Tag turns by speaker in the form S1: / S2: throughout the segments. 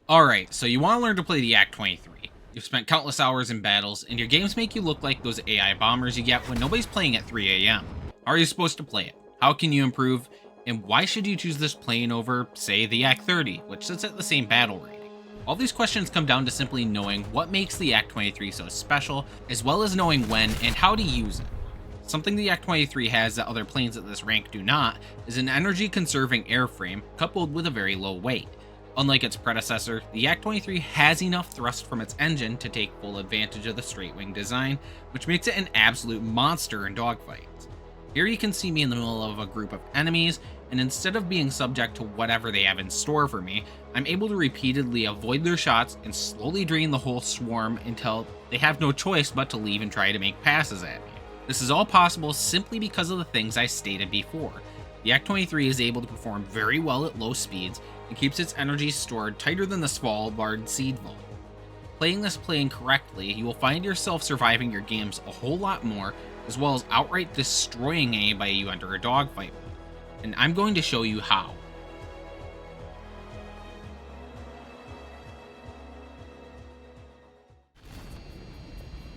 S1: Alright, so you want to learn to play the Yak-23. You've spent countless hours in battles, and your games make you look like those AI bombers you get when nobody's playing at 3 AM. How are you supposed to play it? How can you improve? And why should you choose this plane over, say, the Yak-30, which sits at the same battle rating? All these questions come down to simply knowing what makes the Yak-23 so special, as well as knowing when and how to use it. Something the Yak-23 has that other planes at this rank do not is an energy-conserving airframe coupled with a very low weight. Unlike its predecessor, the Yak-23 has enough thrust from its engine to take full advantage of the straight-wing design, which makes it an absolute monster in dogfights. Here you can see me in the middle of a group of enemies, and instead of being subject to whatever they have in store for me, I'm able to repeatedly avoid their shots and slowly drain the whole swarm until they have no choice but to leave and try to make passes at me. This is all possible simply because of the things I stated before. The Yak-23 is able to perform very well at low speeds and keeps its energy stored tighter than the Svalbard seed vault. Playing this plane correctly, you will find yourself surviving your games a whole lot more, as well as outright destroying anybody you enter a dogfight with. And I'm going to show you how.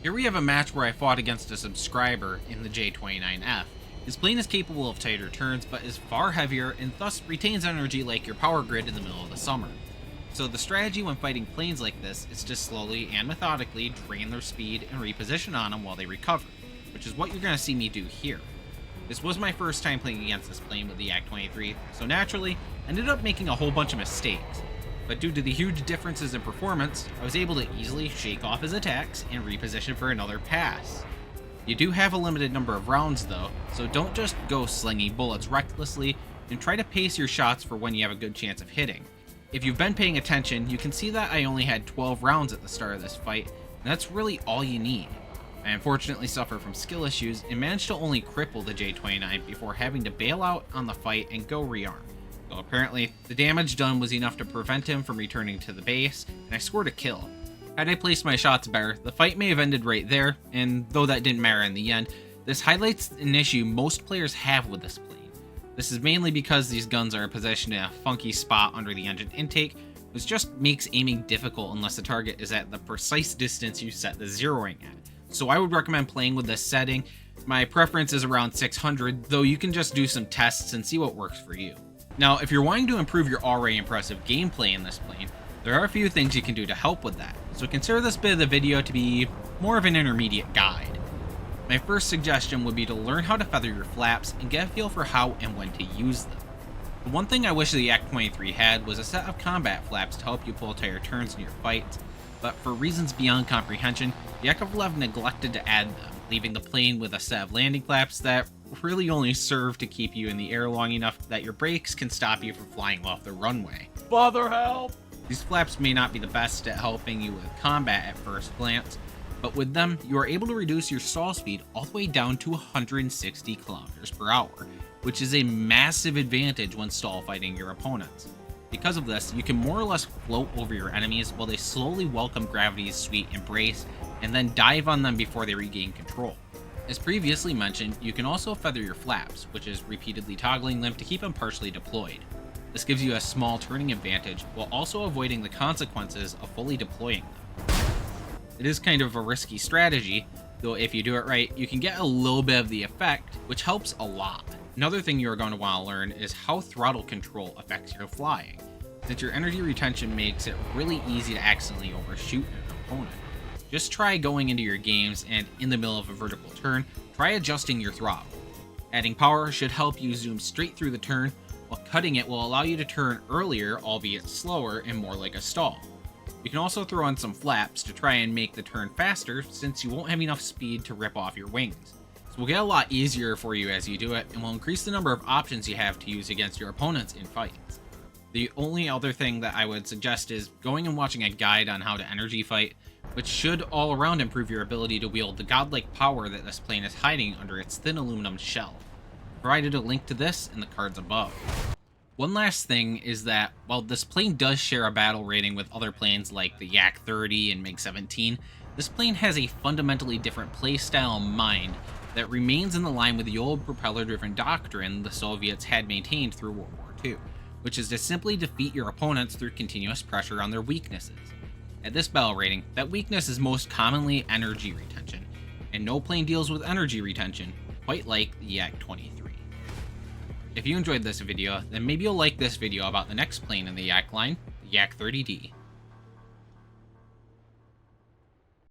S1: Here we have a match where I fought against a subscriber in the J29F. His plane is capable of tighter turns, but is far heavier and thus retains energy like your power grid in the middle of the summer. So the strategy when fighting planes like this is to slowly and methodically drain their speed and reposition on them while they recover, which is what you're going to see me do here. This was my first time playing against this plane with the Yak-23, so naturally, I ended up making a whole bunch of mistakes. But due to the huge differences in performance, I was able to easily shake off his attacks and reposition for another pass. You do have a limited number of rounds though, so don't just go slinging bullets recklessly, and try to pace your shots for when you have a good chance of hitting. If you've been paying attention, you can see that I only had 12 rounds at the start of this fight, and that's really all you need. I unfortunately suffered from skill issues and managed to only cripple the J29 before having to bail out on the fight and go rearm. So apparently, the damage done was enough to prevent him from returning to the base, and I scored a kill. Had I placed my shots better, the fight may have ended right there, and though that didn't matter in the end, this highlights an issue most players have with this plane. This is mainly because these guns are positioned in a funky spot under the engine intake, which just makes aiming difficult unless the target is at the precise distance you set the zeroing at. So I would recommend playing with this setting. My preference is around 600, though you can just do some tests and see what works for you. Now, if you're wanting to improve your already impressive gameplay in this plane, there are a few things you can do to help with that, so consider this bit of the video to be more of an intermediate guide. My first suggestion would be to learn how to feather your flaps and get a feel for how and when to use them. The one thing I wish the Yak-23 had was a set of combat flaps to help you pull tighter turns in your fights, but for reasons beyond comprehension, Yakovlev neglected to add them, leaving the plane with a set of landing flaps that really only serve to keep you in the air long enough that your brakes can stop you from flying off the runway.
S2: Father, help!
S1: These flaps may not be the best at helping you with combat at first glance, but with them, you are able to reduce your stall speed all the way down to 160 kilometers per hour, which is a massive advantage when stall fighting your opponents. Because of this, you can more or less float over your enemies while they slowly welcome gravity's sweet embrace and then dive on them before they regain control. As previously mentioned, you can also feather your flaps, which is repeatedly toggling them to keep them partially deployed. This gives you a small turning advantage while also avoiding the consequences of fully deploying them. It is kind of a risky strategy, though if you do it right, you can get a little bit of the effect, which helps a lot. Another thing you're going to want to learn is how throttle control affects your flying, since your energy retention makes it really easy to accidentally overshoot an opponent. Just try going into your games and in the middle of a vertical turn, try adjusting your throttle. Adding power should help you zoom straight through the turn, while cutting it will allow you to turn earlier, albeit slower and more like a stall. You can also throw in some flaps to try and make the turn faster, since you won't have enough speed to rip off your wings. This will get a lot easier for you as you do it, and will increase the number of options you have to use against your opponents in fights. The only other thing that I would suggest is going and watching a guide on how to energy fight, which should all around improve your ability to wield the godlike power that this plane is hiding under its thin aluminum shell. I've provided a link to this in the cards above. One last thing is that, while this plane does share a battle rating with other planes like the Yak-30 and MiG-17, this plane has a fundamentally different playstyle in mind that remains in the line with the old propeller-driven doctrine the Soviets had maintained through World War II. which is to simply defeat your opponents through continuous pressure on their weaknesses. At this battle rating, that weakness is most commonly energy retention, and no plane deals with energy retention quite like the Yak 23. If you enjoyed this video, then maybe you'll like this video about the next plane in the Yak line, the Yak 30D.